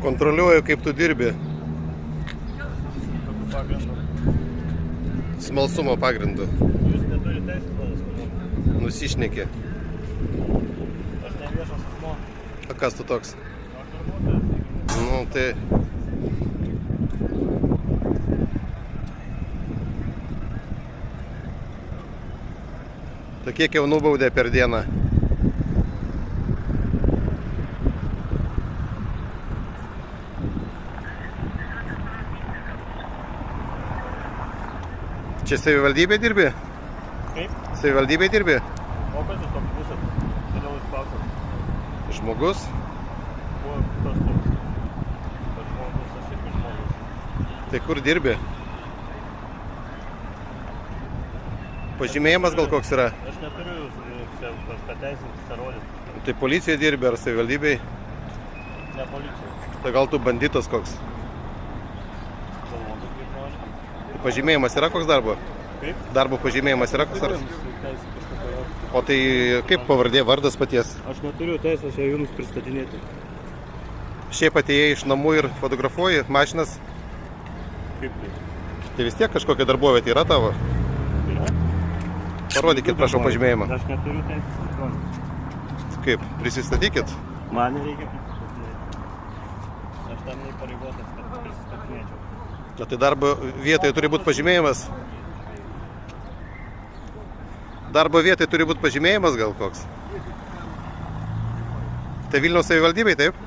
Kontroliuoju, kaip tu dirbi. Smalsumo pagrindu. Jūs neturite teisės smalsumo. Nusišneki. Aš ne viešas asmuo. O kas tu toks? Aš darbuotojas. Nu, tai... Tai kiek jau nubaudė per dieną? Čia savivaldybė dirbi? Kaip? Savivaldybė dirbi? O kas jūs toks būsat? Kodėl jūs klausat? Žmogus? Kuo tas toks? Tas žmogus, aš irgi žmogus. Tai kur dirbi? Pažymėjimas gal koks yra? Aš neturiu čia kažką teisintis ar rodyti. Tai policija dirbi ar savivaldybėj? Ne policija. Tai gal tu banditas koks? Galvoju, kaip aiškiai. Pažymėjimas yra koks darbo? Kaip? Darbo pažymėjimas yra koks ar? Teisė kažkokia yra. O tai kaip pavardė, vardas paties? Aš neturiu teisės čia jums pristatinėti. Šiaip atėjai iš namų ir fotografuoji mašinas? Kaip tai? Tai vis tiek kažkokia darbovietė yra tavo? Yra? Parodykit, prašau, pažymėjimą. Aš neturiu teisės pristatyti. Kaip? Prisistatykit? Man nereikia prisistatinėti. Aš tam neįpareigotas, kad prisistatinėčiau. Na tai darbo vietoje turi būti pažymėjimas? Darbo vietoje turi būti pažymėjimas gal koks? Tai Vilniaus savivaldybėj, taip?